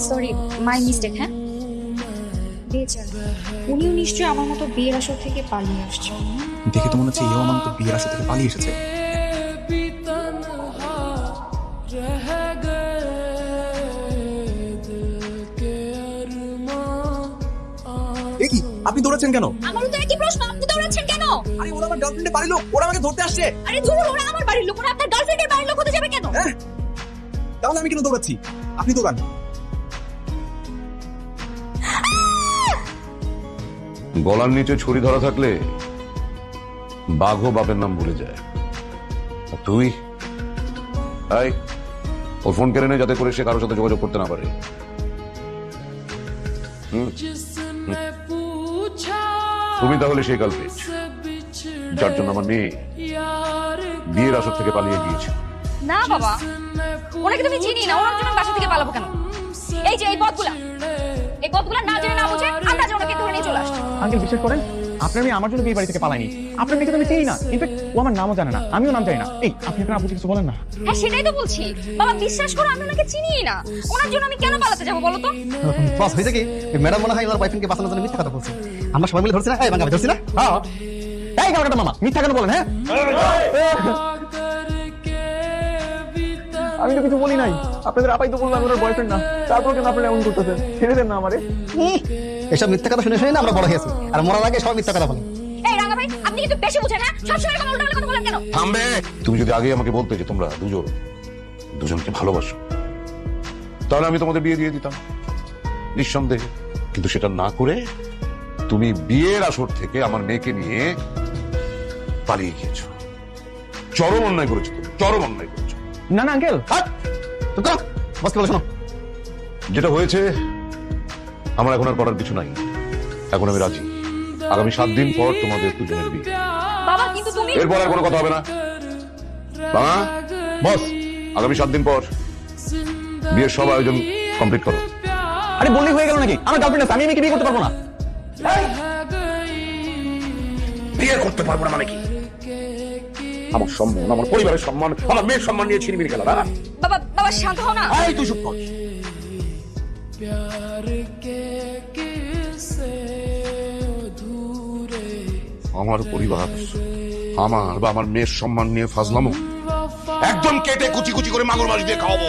Sorry my mistake. হ্যাঁ, বেচার উনিও নিশ্চয়ই আমার মতো বিয়ের আসর থেকে পালিয়ে আসছে। দেখে তো মনে হচ্ছে এও আমার মতো বিয়ের আসর থেকে পালিয়ে এসেছে। কি আপনি দৌড়াচ্ছেন কেন? আমারও তো একই প্রশ্ন, আপনি দৌড়াচ্ছেন কেন? আরে ওরা আমার গার্লফ্রেন্ডের বাড়ির লোক, ওরা আমাকে ধরতে আসছে। আরে ধুর, ওরা আমার বাড়ির লোক, ওরা আপনার গার্লফ্রেন্ডের বাড়ির লোক হতে যাবে কেন? তাহলে আমি কেন দৌড়াচ্ছি? আপনি দৌড়ান। গলার নিচে ছুরি ধরা থাকলে বাঘও বাপের নাম ভুলে যায়। আর তুই ওর ফোন কেড়ে নে, যাতে করে সে কারোর সাথে যোগাযোগ করতে না পারে। তুমি তাহলে সেই কালপ্রিট যার জন্য আমার মেয়ে বিয়ের আসর থেকে পালিয়ে গিয়েছে। না বাবা, ওনাকে তুমি চিনি না, ওনার জন্য বাসা থেকে পালাবো কেন? এই যে এই পথগুলা না জেনে না বুঝে আমরা যে ওনাকে ধরে নিয়ে চলে আসছি। আঙ্কেল বিশ্বাস করেন, আপনার মেয়ে আমার জন্য বিয়ে বাড়ি থেকে পালায়নি। আপনার মেয়েকে তো আমি চিনি না, ইনফ্যাক্ট ও আমার নামও জানে না, আমিও নাম জানি না। এই আপনি আপনার আপুকে কিছু বলেন না। হ্যাঁ সেটাই তো বলছি বাবা, বিশ্বাস করো আমি ওনাকে চিনিই না, ওনার জন্য আমি কেন পালাতে যাবো বলো তো? বস হয়েছে কি, ম্যাডাম মনে হয় ওনার বয়ফ্রেন্ডকে বাঁচানোর জন্য মিথ্যা কথা বলছে। আমরা সবাই মিলে ধরছি না? এই বাঙ্গা ধরছি না? হ্যাঁ। এই কালকাটা মামা মিথ্যা কেন বলেন? হ্যাঁ আমি তো কিছু বলি নাই, আপনাদের আপাই তো বললাম ওনার বয়ফ্রেন্ড না, তারপর কেন আপনারা এমন করতেছেন? ছেড়ে দেন না আমারে। এসব মিথ্যা কথা শুনে শুনে না আমরা বড় হয়েছি, আর মরার আগে সব মিথ্যা কথা বলি। এই রাঙা ভাই, আপনি কিন্তু বেশি বুঝেন। হ্যাঁ, সবসময় এরকম উল্টাপাল্টা কথা বলেন কেন? থামবে। তুমি যদি আগে আমাকে বলতে যে তোমরা দুজনকে ভালোবাসো, তাহলে আমি তোমাদের বিয়ে দিয়ে দিতাম নিঃসন্দেহে। কিন্তু সেটা না করে তুমি বিয়ের আসর থেকে আমার মেয়েকে নিয়ে পালিয়ে গিয়েছো। চরম অন্যায় করেছো, তুমি চরম অন্যায় করেছো। না না আঙ্কেল, বসকে বলে শোনো, যেটা হয়েছে আমার এখন আর করার কিছু নাই। এখন আমি রাজি, আগামী 7 দিন পর তোমাদের দুজনের বিয়ে। বাবা কিন্তু তুমি এরপর আর কোনো কথা হবে না। বাবা বস, আগামী 7 দিন পর বিয়ের সব আয়োজন কমপ্লিট করো। আরে বললেই হয়ে গেল নাকি? আমার গার্লফ্রেন্ড আছে, আমি মেয়েকে বিয়ে করতে পারবো না। বিয়ে করতে পারবো না মানে কি? আমার সম্মান, আমার পরিবারের সম্মান, আমার মেয়ের সম্মান নিয়ে ছিনিমিনি খেলা না? বাবা বাবা শান্ত হও না। এই তুই চুপ কর। আমার পরিবার, আমার বা আমার মেয়ের সম্মান নিয়ে ফাজলামো একদম কেটে কুচি কুচি করে মাগুর মাছ দিয়ে খাওয়াবো।